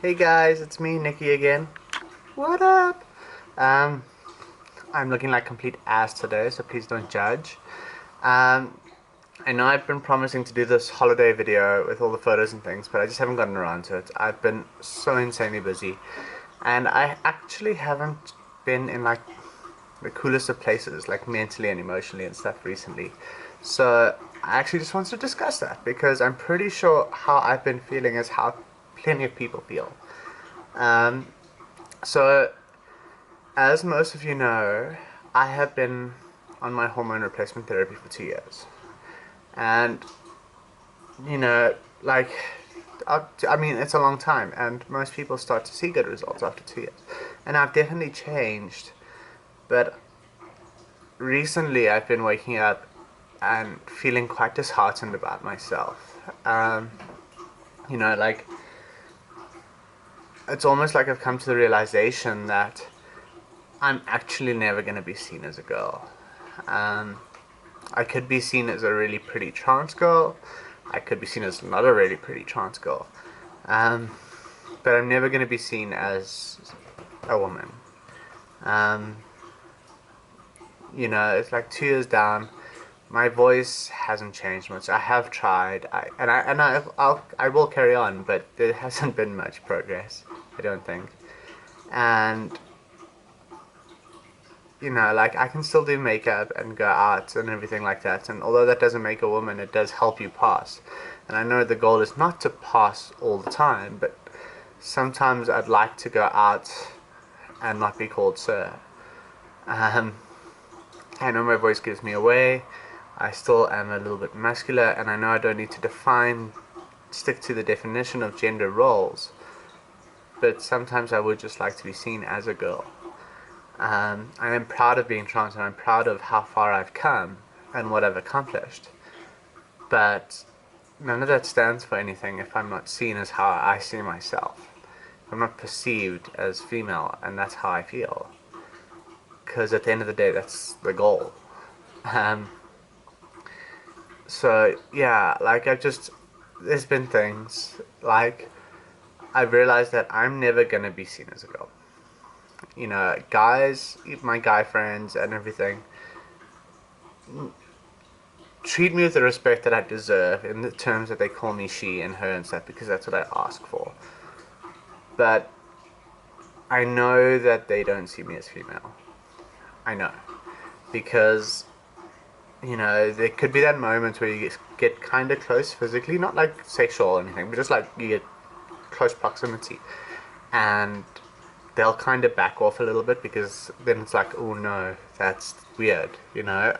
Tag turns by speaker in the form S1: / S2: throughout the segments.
S1: Hey guys, it's me, Nikki again. What up? Um, I'm looking like complete ass today, so please don't judge. Um, I know I've been promising to do this holiday video with all the photos and things, but I just haven't gotten around to it. I've been so insanely busy, and I actually haven't been in like the coolest of places, like mentally and emotionally and stuff recently. So I actually just wanted to discuss that because I'm pretty sure how I've been feeling is how plenty of people feel. Um, so as most of you know, I have been on my hormone replacement therapy for 2 years. And, you know, like, I mean, it's a long time, and most people start to see good results after 2 years. And I've definitely changed, but recently I've been waking up and feeling quite disheartened about myself. You know, like, it's almost like I've come to the realization that I'm actually never going to be seen as a girl. Um, I could be seen as a really pretty trans girl. I could be seen as not a really pretty trans girl. Um, but I'm never going to be seen as a woman. Um, you know, it's like 2 years down. My voice hasn't changed much. I have tried, I will carry on, but there hasn't been much progress. I don't think. And you know, like I can still do makeup and go out and everything like that. And although that doesn't make a woman, it does help you pass. And I know the goal is not to pass all the time, but sometimes I'd like to go out and not be called sir. Um, I know my voice gives me away. I still am a little bit muscular, and I know I don't need to stick to the definition of gender roles. But sometimes I would just like to be seen as a girl. I am proud of being trans and I'm proud of how far I've come and what I've accomplished. But none of that stands for anything if I'm not seen as how I see myself. If I'm not perceived as female and that's how I feel. Because at the end of the day, that's the goal. Um, so, yeah, like there's been things like I've realized that I'm never gonna be seen as a girl. You know, guys, my guy friends and everything, treat me with the respect that I deserve in the terms that they call me she and her and stuff because that's what I ask for. But I know that they don't see me as female. I know. Because, you know, there could be that moment where you get kind of close physically, not like sexual or anything, but just like you get close proximity. And they'll kind of back off a little bit because then it's like, oh no, that's weird, you know?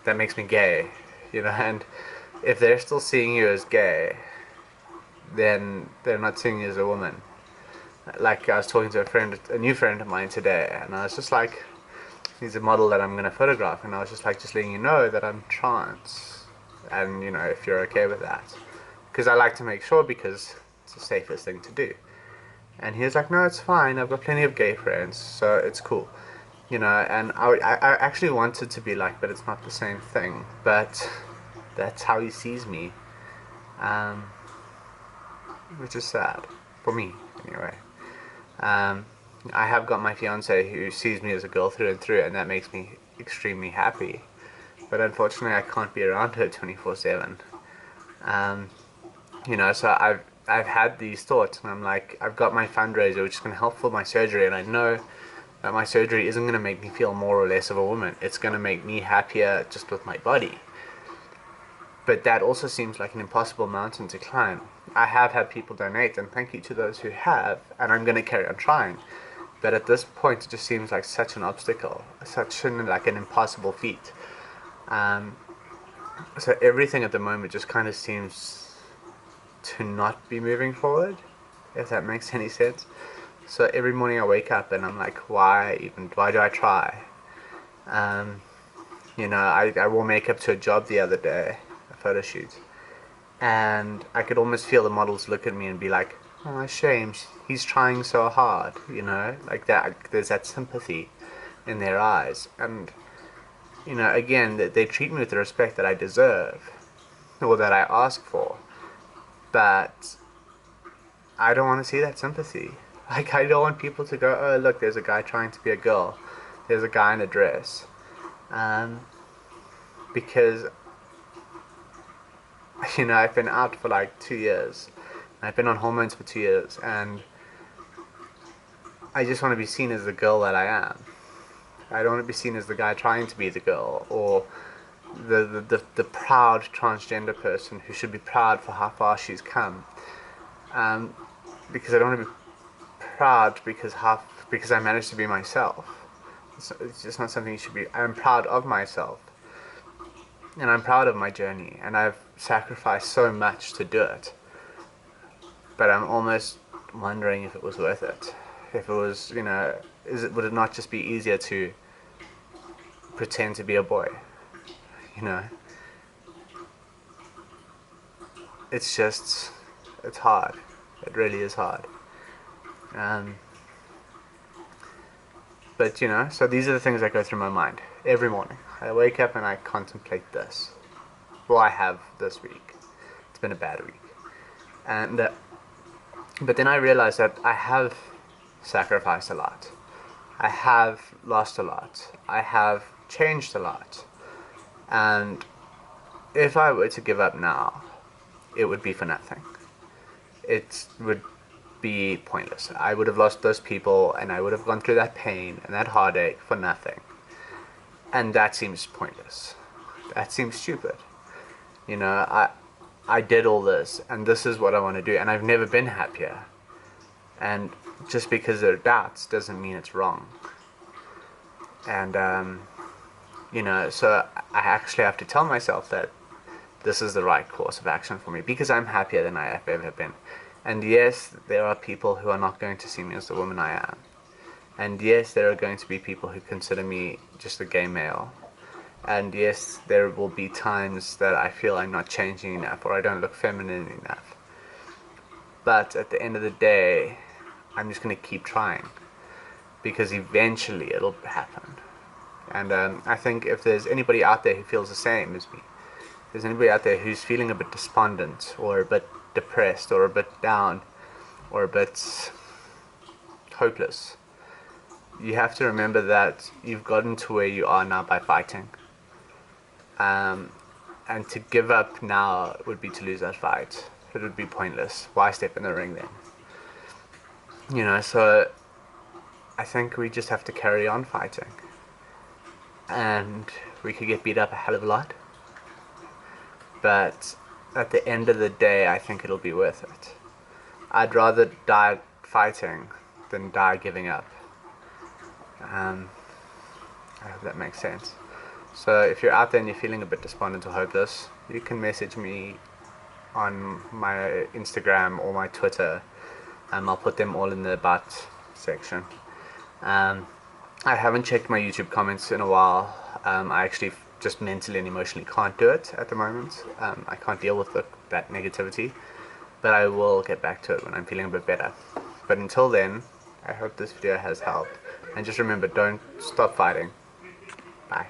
S1: That makes me gay, you know? And if they're still seeing you as gay, then they're not seeing you as a woman. Like I was talking to a new friend of mine today, and I was just like, he's a model that I'm gonna photograph, and I was just like, just letting you know that I'm trans, and you know if you're okay with that, because I like to make sure because it's the safest thing to do. And he was like, no, it's fine. I've got plenty of gay friends, so it's cool. You know, and I actually wanted to be like, but it's not the same thing. But that's how he sees me, um, which is sad for me anyway. Um, I have got my fiance who sees me as a girl through and through, and that makes me extremely happy. But unfortunately, I can't be around her 24/7. Um, you know, so I've had these thoughts, and I'm like, I've got my fundraiser, which is going to help for my surgery, and I know that my surgery isn't going to make me feel more or less of a woman. It's going to make me happier just with my body. But that also seems like an impossible mountain to climb. I have had people donate, and thank you to those who have, and I'm going to carry on trying. But at this point, it just seems like such an obstacle, like an impossible feat. Um, so everything at the moment just kind of seems to not be moving forward, if that makes any sense. So every morning I wake up and I'm like, why do I try? Um, you know, I wore makeup to a job the other day, a photo shoot, and I could almost feel the models look at me and be like, oh, shame, he's trying so hard, you know, like that. There's that sympathy in their eyes, and you know, again, that they treat me with the respect that I deserve or that I ask for, but I don't want to see that sympathy. Like, I don't want people to go, oh, look, there's a guy trying to be a girl. There's a guy in a dress. Because, I've been out for like 2 years. I've been on hormones for 2 years, and I just want to be seen as the girl that I am. I don't want to be seen as the guy trying to be the girl, or the proud transgender person who should be proud for how far she's come. Because I don't want to be proud because I managed to be myself. It's just not something you should be. I'm proud of myself, and I'm proud of my journey, and I've sacrificed so much to do it. But I'm almost wondering if it was worth it. If it was, would it not just be easier to pretend to be a boy? It's hard. It really is hard. But so these are the things that go through my mind every morning. I wake up and I contemplate this. Well, I have this week. It's been a bad week, and but then I realize that I have sacrificed a lot. I have lost a lot. I have changed a lot. And if I were to give up now, it would be for nothing. It would be pointless. I would have lost those people, and I would have gone through that pain and that heartache for nothing. And that seems pointless. That seems stupid. I did all this, and this is what I want to do, and I've never been happier. And just because there are doubts doesn't mean it's wrong. And so I actually have to tell myself that this is the right course of action for me, because I'm happier than I have ever been. And yes, there are people who are not going to see me as the woman I am. And yes, there are going to be people who consider me just a gay male. And yes, there will be times that I feel I'm not changing enough, or I don't look feminine enough. But at the end of the day, I'm just going to keep trying, because eventually it'll happen. And I think if there's anybody out there who feels the same as me, if there's anybody out there who's feeling a bit despondent, or a bit depressed, or a bit down, or a bit hopeless, you have to remember that you've gotten to where you are now by fighting. And to give up now would be to lose that fight. It would be pointless. Why step in the ring then? So I think we just have to carry on fighting. And we could get beat up a hell of a lot. But at the end of the day, I think it'll be worth it. I'd rather die fighting than die giving up. I hope that makes sense. So if you're out there and you're feeling a bit despondent or hopeless, you can message me on my Instagram or my Twitter. I'll put them all in the about section. I haven't checked my YouTube comments in a while. I actually just mentally and emotionally can't do it at the moment. I can't deal with that negativity. But I will get back to it when I'm feeling a bit better. But until then, I hope this video has helped. And just remember, don't stop fighting. Bye.